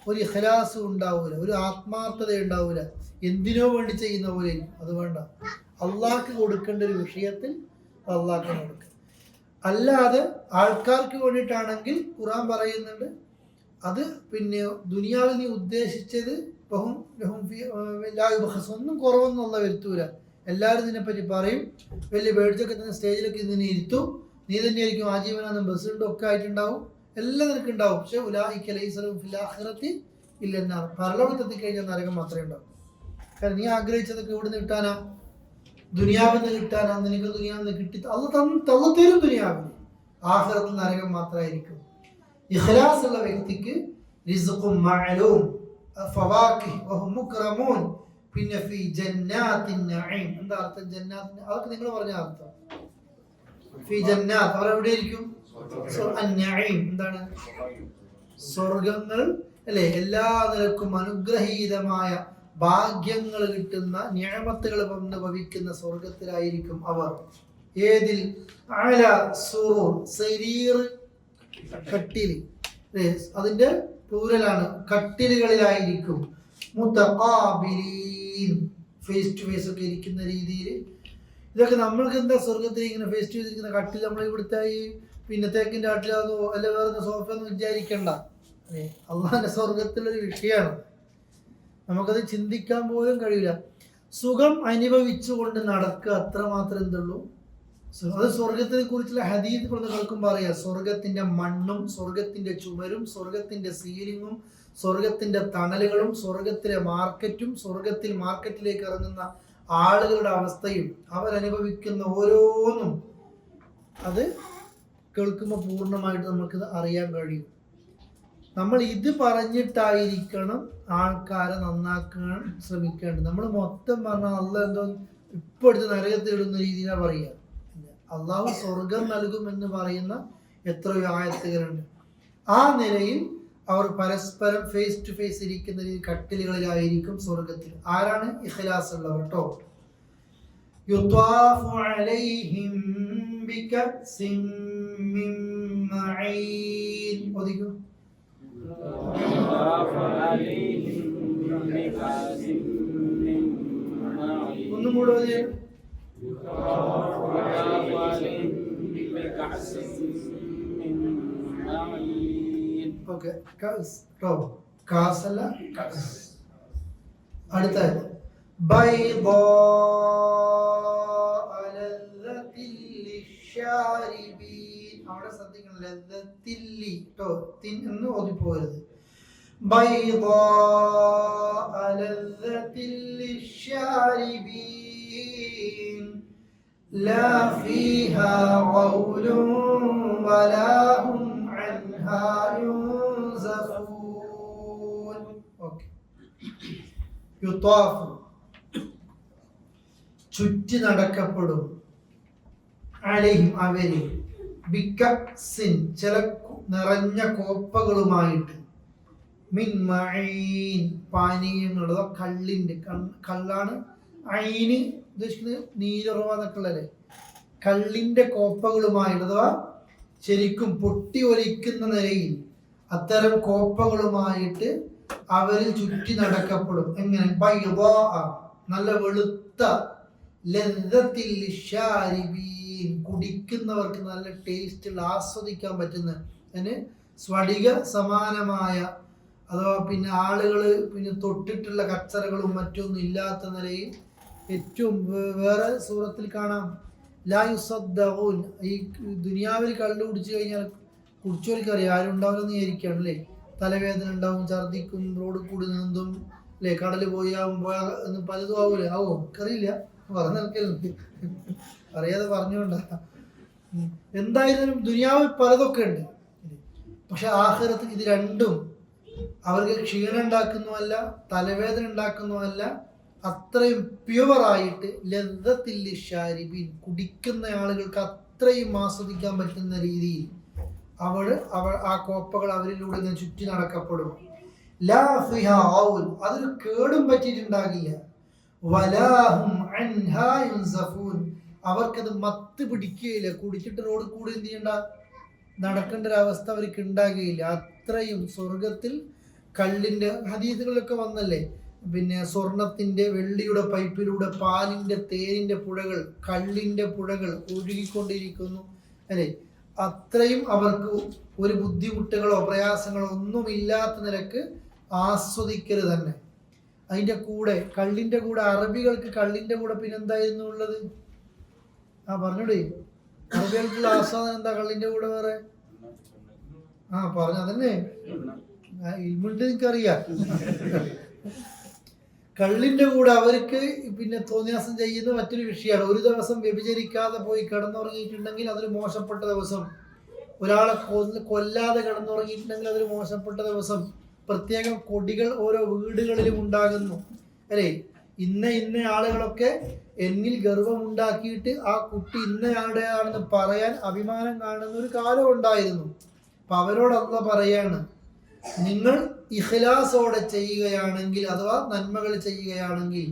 ഒരു ഇഖ്ലാസും ഉണ്ടാവൂല, ഒരു ആത്മാർത്ഥത ഉണ്ടാവൂല, എന്തിനോ വേണ്ടി ചെയ്യുന്ന പോലെ. അത് വേണ്ട, അള്ളാഹ്ക്ക് കൊടുക്കേണ്ട ഒരു വിഷയത്തിൽ അള്ളാഹ്ക്ക് കൊടുക്കുക. അല്ലാതെ ആൾക്കാർക്ക് വേണ്ടിയിട്ടാണെങ്കിൽ ഖുർആൻ പറയുന്നുണ്ട്, അത് പിന്നെ ദുനിയാവിൽ നീ ഉദ്ദേശിച്ചത് ഒന്നും കുറവൊന്നുള്ള വരുത്തൂല. എല്ലാവരും ഇതിനെപ്പറ്റി പറയും, വലിയ പേടിച്ചൊക്കെ തന്നെ സ്റ്റേജിലൊക്കെ നിന്നെ ഇരുത്തും, നീ തന്നെയായിരിക്കും ആജീവനാന്തം പ്രസിഡന്റും ഒക്കെ ആയിട്ടുണ്ടാവും, എല്ലാം നിനക്ക് ഉണ്ടാവും. പക്ഷെ ഉലായിക ലൈസ ലഹും ഫിൽ ആഖിറതി ഇല്ല എന്നാർ, പരലോകത്തെത്തി കഴിഞ്ഞാൽ നരകം മാത്രമേ ഉണ്ടാവും. കാരണം നീ ആഗ്രഹിച്ചതൊക്കെ ഇവിടുന്ന് കിട്ടാനാ, ദുനിയാവിൽ നിന്ന് കിട്ടാനാ, നിനക്ക് ദുനിയാവിൽ നിന്ന് കിട്ടി തരും ദുനിയാവിൽ, ആഖിറത്തിൽ നരകം മാത്രമായിരിക്കും. ഇഖ്ലാസ് ഉള്ള വ്യക്തിക്ക് റിസ്ഖും മഅലൂം ഫവാകിഹ് വഹും മുക്രമൂൻ, പിന്നെ ഫീ ജന്നാത്തിൻ നഈം. എന്താ അർത്ഥം ജന്നാത്തിൻ? അതൊക്കെ നിങ്ങൾ പറഞ്ഞ അർത്ഥം. ഫീ ജന്നാത്ത് അവർ എവിടെ ഇരിക്കും? അൻ-നഈം എന്താണ്? സ്വർഗ്ഗങ്ങൾ അല്ലെ, എല്ലാ നിലക്കും അനുഗ്രഹീതമായ ഭാഗ്യങ്ങൾ കിട്ടുന്ന നിഅമത്തുകൾ അനുഭവിക്കുന്ന സ്വർഗത്തിലായിരിക്കും അവർ. ഏതിൽ? അല സുറൂർ, സരീർ കട്ടിൽ, അതിന്റെ പ്ലൂറലാണ്, കട്ടിലുകളിലായിരിക്കും. മുതഖാബിലീൻ, ഫേസ് ടു ഫേസ് ഒക്കെ ഇരിക്കുന്ന രീതിയിൽ. ഇതൊക്കെ നമ്മൾക്ക് എന്താ സ്വർഗത്തിൽ ഇങ്ങനെ ഫേസ് ടു ഫേസ് ഇരിക്കുന്ന കട്ടിൽ, നമ്മൾ ഇവിടുത്തെ ഈ പിന്നെ തേക്കിന്റെ കട്ടിലാണോ അല്ല വേറെ സോഫ ഒന്നും വിചാരിക്കണ്ട. അള്ളാഹിന്റെ സ്വർഗത്തിലൊരു വിഷയമാണ്, നമുക്കത് ചിന്തിക്കാൻ പോലും കഴിയില്ല. സുഖം അനുഭവിച്ചുകൊണ്ട് നടക്കുക, അത്രമാത്രം എന്തുള്ളൂ. അത് സ്വർഗത്തിനെ കുറിച്ചുള്ള ഹദീസ് കേൾക്കുമ്പോൾ അറിയാം, സ്വർഗത്തിന്റെ മണ്ണും സ്വർഗത്തിന്റെ ചുമരും സ്വർഗത്തിന്റെ സീലിങ്ങും സ്വർഗത്തിന്റെ തണലുകളും സ്വർഗത്തിലെ മാർക്കറ്റും സ്വർഗത്തിൽ മാർക്കറ്റിലേക്ക് ഇറങ്ങുന്ന ആളുകളുടെ അവസ്ഥയും അവരനുഭവിക്കുന്ന ഓരോന്നും അത് കേൾക്കുമ്പോൾ പൂർണ്ണമായിട്ട് നമുക്ക് അറിയാൻ കഴിയും. നമ്മൾ ഇത് പറഞ്ഞിട്ടായിരിക്കണം ആൾക്കാരെ നന്നാക്കാൻ ശ്രമിക്കേണ്ടത്. നമ്മൾ മൊത്തം പറഞ്ഞാൽ അള്ളാഹ് എന്തോ ഇപ്പൊ എടുത്ത് നരകത്തിൽ ഇടുന്ന രീതിയിലാണ് പറയുക. അള്ളാഹു സ്വർഗം നൽകുമെന്ന് പറയുന്ന എത്രയോ ആയത്തുകളുണ്ട്. ആ നിലയിൽ അവർ പരസ്പരം ഫേസ് ടു ഫേസ് ഇരിക്കുന്ന കട്ടിലുകളിലായിരിക്കും സ്വർഗത്തിൽ. ആരാണ്? ഇഖ്ലാസ് ഉള്ളവർ കേട്ടോ. യുത്വാഫു അലൈഹിം ബികഅസിൻ മിൻ മഈൻ. ഓദിക്കൂ. ഒന്നും കൂടെ ഓദിയേ. ഓക്കെ, കാസല്ല കസ്. അടുത്തത് ബൈദാ ലദ്ദത്തിൽ ലിശ്ശാരിബീൻ. അവിടെ ശ്രദ്ധിക്കണം, ലദ്ദത്തിൽ ട്ടോ തിൻ എന്ന് ഓതിപ്പോകരുത്. ബൈദാ ലദ്ദത്തിൽ ലിശ്ശാരിബീൻ ലാ ഫീഹാ ഗൗലുൻ വലാ ഹും അൻഹാ യുൻസഫൂൻ. ഓക്കേ. യുത്വാഫു ചുറ്റി നടക്കപ്പെടും, അലൈഹിം അവരിൽ, ബികഅസിൻ ചില നിറഞ്ഞ കോപ്പകളുമായിട്ട്, മിൻ മഈൻ പാനീയങ്ങൾ, കള്ളിന്റെ കള്ളാണ്. ഐന് ഉദ്ദേശിക്കുന്നത് നീരുറവ എന്നൊക്കെ ഉള്ളല്ലേ. കള്ളിന്റെ കോപ്പകളുമായിട്ട്, അഥവാ ശരിക്കും പൊട്ടി ഒലിക്കുന്ന നിലയിൽ അത്തരം കോപ്പകളുമായിട്ട് അവരിൽ ചുറ്റി നടക്കപ്പെടും. എങ്ങനെ? ബൈദാ നല്ല വെളുത്ത, ലദ്ദത്തിൽ ലിശ്ശാരിബീൻ കുടിക്കുന്നവർക്ക് നല്ല ടേസ്റ്റിൽ ആസ്വദിക്കാൻ പറ്റുന്ന, അതിന് സ്ഫടിക സമാനമായ അഥവാ പിന്നെ ആളുകൾ പിന്നെ തൊട്ടിട്ടുള്ള കച്ചറകളും മറ്റൊന്നും ഇല്ലാത്ത നിലയിൽ ഏറ്റവും വേറെ സൂറത്തിൽ കാണാം ലാ യുസദ്ദഊൻ. ഈ ദുനിയാവിൽ കള്ളു കുടിച്ചു കഴിഞ്ഞാൽ കുടിച്ചോർക്കറിയാം ആരും ഉണ്ടാവില്ലെന്ന് വിചാരിക്കുകയാണ് അല്ലേ. തലവേദന ഉണ്ടാവും, ഛർദിക്കും, റോഡ് കൂടി നീന്തും അല്ലേ, കടല് പോയാവും എന്ന് പലതും ആവൂലേ. ആവോ എനിക്കറിയില്ല, പറഞ്ഞെനിക്ക് അറിയാതെ പറഞ്ഞുകൊണ്ടാ. എന്തായാലും ദുനിയാവിൽ പലതൊക്കെ ഉണ്ട്. പക്ഷെ ആഖിറത്ത് ഇത് രണ്ടും അവർക്ക് ക്ഷീണം ഉണ്ടാക്കുന്നതല്ല, തലവേദന ഉണ്ടാക്കുന്നതല്ല, അത്രയും പ്യുവറായിട്ട് ലദ്ദത്തിൽ ഷാരിബീൻ കുടിക്കുന്ന ആളുകൾക്ക് അത്രയും ആസ്വദിക്കാൻ പറ്റുന്ന രീതിയിൽ ആ കോപ്പകൾ അവരിലൂടെ ഇങ്ങനെ ചുറ്റി നടക്കപ്പെടും. ലാ ഫിഹാ ഔൽ, അതൊരു കേടും പറ്റിയിട്ടുണ്ടാകില്ല. വലാഹും അൻഹാ യുൻസഫൂൻ, അവർക്കത് മത്ത് പിടിക്കുകയില്ല. കുടിച്ചിട്ട് റോഡ് കൂടി എന്ത് ചെയ്യണ്ട, നടക്കേണ്ട ഒരു അവസ്ഥ അവർക്ക് ഉണ്ടാകുകയില്ല. അത്രയും സ്വർഗത്തിൽ കള്ളിന്റെ ഹദീസുകളിലൊക്കെ വന്നല്ലേ, പിന്നെ സ്വർണത്തിന്റെ വെള്ളിയുടെ പൈപ്പിലൂടെ പാലിന്റെ തേനിന്റെ പുഴകൾ, കള്ളിന്റെ പുഴകൾ ഒഴുകിക്കൊണ്ടിരിക്കുന്നു അല്ലെ. അത്രയും അവർക്ക് ഒരു ബുദ്ധിമുട്ടുകളോ പ്രയാസങ്ങളോ ഒന്നുമില്ലാത്ത നിലക്ക് ആസ്വദിക്കൽ തന്നെ. അതിന്റെ കൂടെ കള്ളിന്റെ കൂടെ അറബികൾക്ക് കള്ളിന്റെ കൂടെ പിന്നെന്തായിരുന്നു ഉള്ളത്? പറഞ്ഞോടേ, അറബികൾക്കുള്ള ആസ്വാദനം എന്താ കള്ളിന്റെ കൂടെ വേറെ? പറഞ്ഞ അതന്നെ ഇൽമുണ്ട്, എനിക്കറിയാം. കള്ളിന്റെ കൂടെ അവർക്ക് പിന്നെ തോന്നിയാസം ചെയ്യുന്ന മറ്റൊരു വിഷയമാണ്. ഒരു ദിവസം വ്യഭിചരിക്കാതെ പോയി കിടന്നുറങ്ങിയിട്ടുണ്ടെങ്കിൽ അതൊരു മോശപ്പെട്ട ദിവസം. ഒരാളെ കൊല്ലാതെ കിടന്നുറങ്ങിയിട്ടുണ്ടെങ്കിൽ അതൊരു മോശപ്പെട്ട ദിവസം. പ്രത്യേകം കൊടികൾ ഓരോ വീടുകളിലും ഉണ്ടാകുന്നു അല്ലേ. ഇന്ന ആളുകളൊക്കെ എന്നിൽ ഗർവമുണ്ടാക്കിയിട്ട് ആ കുട്ടി ഇന്നയാളുടെയാണെന്ന് പറയാൻ അഭിമാനം കാണുന്ന ഒരു കാലം ഉണ്ടായിരുന്നു. അപ്പൊ അവരോടല്ല പറയാണ്, നിങ്ങൾ ഇഖ്ലാസോടെ ചെയ്യുകയാണെങ്കിൽ അഥവാ നന്മകൾ ചെയ്യുകയാണെങ്കിൽ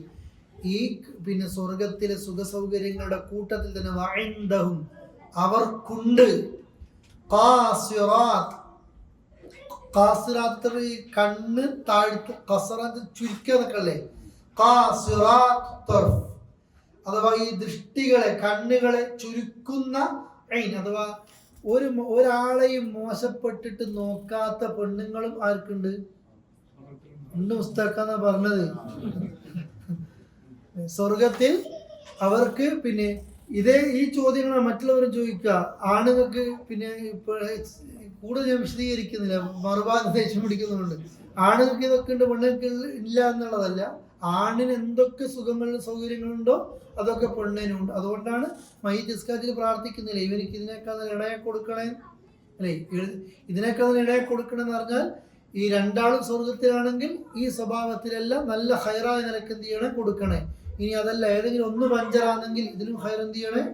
ഈ പിന്നെ സ്വർഗത്തിലെ സുഖസൗകര്യങ്ങളുടെ കൂട്ടത്തിൽ തന്നെ വഇൻദഹും അവർക്കുണ്ട് ഖാസിറാത്ത്. ഖാസിറാത്ത് കണ്ണ് താഴ്ത്തു, ഖസറത്ത് ചുരുക്കല്ലേ, ഖാസിറാത്ത് തർഫ് അഥവാ ഈ ദൃഷ്ടികളെ കണ്ണുകളെ ചുരുക്കുന്ന ഐൻ അഥവാ ഒരാളെയും മോശപ്പെട്ടിട്ട് നോക്കാത്ത പെണ്ണുങ്ങളും ആർക്കുണ്ട്? ഉണ്ട് മുസ്താഖാന്നാ പറഞ്ഞത്. സ്വർഗത്തിൽ അവർക്ക് പിന്നെ ഈ ചോദ്യങ്ങൾ മറ്റുള്ളവരും ചോദിക്കുക. ആണുങ്ങൾക്ക് പിന്നെ കൂടുതൽ ഞാൻ വിശദീകരിക്കുന്നില്ല, മറുഭാഗം ദേഷ്യം പിടിക്കുന്നുണ്ട്. ആണുങ്ങൾക്ക് ഇതൊക്കെ ഉണ്ട്, പെണ്ണുങ്ങൾക്ക് ഇല്ല എന്നുള്ളതല്ല. ആണിന് എന്തൊക്കെ സൗകര്യങ്ങളുണ്ടോ അതൊക്കെ പെണ്ണിനുണ്ട്. അതുകൊണ്ടാണ് മയ്യിത്ത് പ്രാർത്ഥിക്കുന്നില്ല, ഇവർക്ക് ഇതിനേക്കാൾ ഇടയെ കൊടുക്കണേ അല്ലേ, ഇതിനേക്കാൾ ഇടയെ കൊടുക്കണമെന്ന് പറഞ്ഞാൽ ഈ രണ്ടാളും സ്വർഗത്തിലാണെങ്കിൽ ഈ സ്വഭാവത്തിലെല്ലാം നല്ല ഹൈറായ നിലക്ക് എന്ത് ചെയ്യണേ, കൊടുക്കണേ. ഇനി അതല്ല ഏതെങ്കിലും ഒന്ന് പഞ്ചറാണെങ്കിൽ ഇതിനും ഹൈർ എന്ത് ചെയ്യണേ,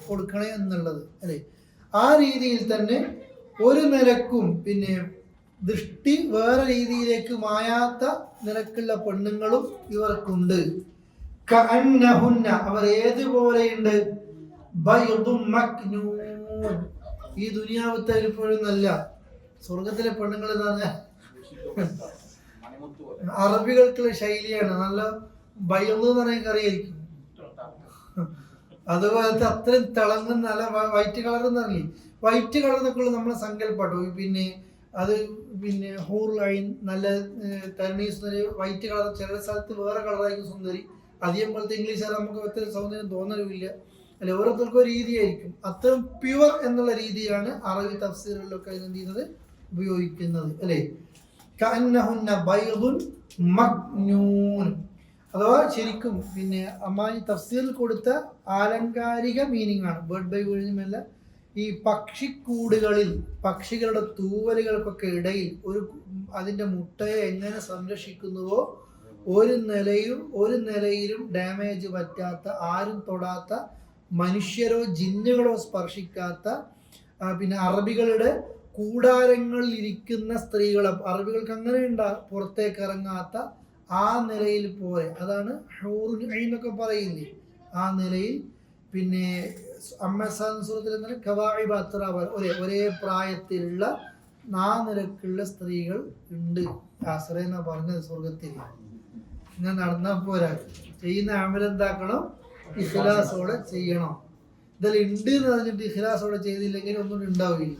കൊടുക്കണേ എന്നുള്ളത് അല്ലേ. ആ രീതിയിൽ തന്നെ ഒരു നിലക്കും പിന്നെ ദൃഷ്ടി വേറെ രീതിയിലേക്ക് മായാത്ത നിലക്കുള്ള പെണ്ണുങ്ങളും ഇവർക്കുണ്ട്. കഅന്നഹുന്ന, അവർ ഏതുപോലെയുണ്ട്, ബൈദും മക്നൂൻ. ഈ ദുനിയാവത്തെ ഇപ്പോഴൊന്നല്ല, സ്വർഗത്തിലെ പെണ്ണുങ്ങൾ എന്ന് പറഞ്ഞാൽ അറബികൾക്കുള്ള ശൈലിയാണ്. നല്ല ബൈദ് എന്ന് പറയാൻ അറിയായിരിക്കും, അതുപോലത്തെ അത്രയും തിളങ്ങുന്ന നല്ല വൈറ്റ് കളർ എന്ന് പറഞ്ഞില്ലേ, വൈറ്റ് കളർ എന്നൊക്കെയുള്ള നമ്മളെ സങ്കല്പട്ടോ. പിന്നെ അത് പിന്നെ ഹൂർ ലൈൻ നല്ല തരുണീ സുന്ദരി, വൈറ്റ് കളർ. ചില സ്ഥലത്ത് വേറെ കളറായിരിക്കും സുന്ദരി. അധികം പോലത്തെ ഇംഗ്ലീഷുകാർ നമുക്ക് ഒത്തിരി സൗന്ദര്യം തോന്നലുമില്ല അല്ലെ. ഓരോരുത്തർക്കും ഒരു രീതിയായിരിക്കും. അത്രയും പ്യുവർ എന്നുള്ള രീതിയാണ് അറബി തഫ്സീറുകളിലൊക്കെ എന്ത് ചെയ്യുന്നത്, ഉപയോഗിക്കുന്നത് അല്ലേ. കഅന്നഹുന്ന ബൈദുൻ മക്നൂൻ അഥവാ ശരിക്കും പിന്നെ അമ്മാനി തഫ്സീറിൽ കൊടുത്ത ആലങ്കാരിക മീനിങ് ആണ്, ബേർഡ് ബൈ വേർഡ്സുമല്ല. ഈ പക്ഷിക്കൂടുകളിൽ പക്ഷികളുടെ തൂവലുകൾക്കൊക്കെ ഇടയിൽ അതിൻ്റെ മുട്ടയെ എങ്ങനെ സംരക്ഷിക്കുന്നുവോ ഒരു നിലയിലും ഡാമേജ് പറ്റാത്ത, ആരും തൊടാത്ത, മനുഷ്യരോ ജിന്നുകളോ സ്പർശിക്കാത്ത പിന്നെ അറബികളുടെ കൂടാരങ്ങളിൽ ഇരിക്കുന്ന സ്ത്രീകളെ അറബികൾക്ക് അങ്ങനെ പുറത്തേക്ക് ഇറങ്ങാത്ത ആ നിലയിൽ പോലെ, അതാണ് ഹൂറുൻ ഐൻ എന്നൊക്കെ പറയില്ലേ, ആ നിലയിൽ പിന്നെ സൂറത്തിൽ എന്താണ് കവാഇബ അത്റാബ, ഒരേ പ്രായത്തിലുള്ള നിരക്കുള്ള സ്ത്രീകൾ ഉണ്ട്. ആശ്രയ എന്നാ പറഞ്ഞത് സ്വർഗത്തിൽ. ഇങ്ങനെ നടന്നാൽ പോരാ, ചെയ്യുന്ന അമലെന്താക്കണം, ഇഖ്ലാസോടെ ചെയ്യണം. ഇതിൽ ഉണ്ട് എന്ന് പറഞ്ഞിട്ട് ഇഖ്ലാസോടെ ചെയ്തില്ലെങ്കിൽ ഒന്നും ഉണ്ടാവില്ല.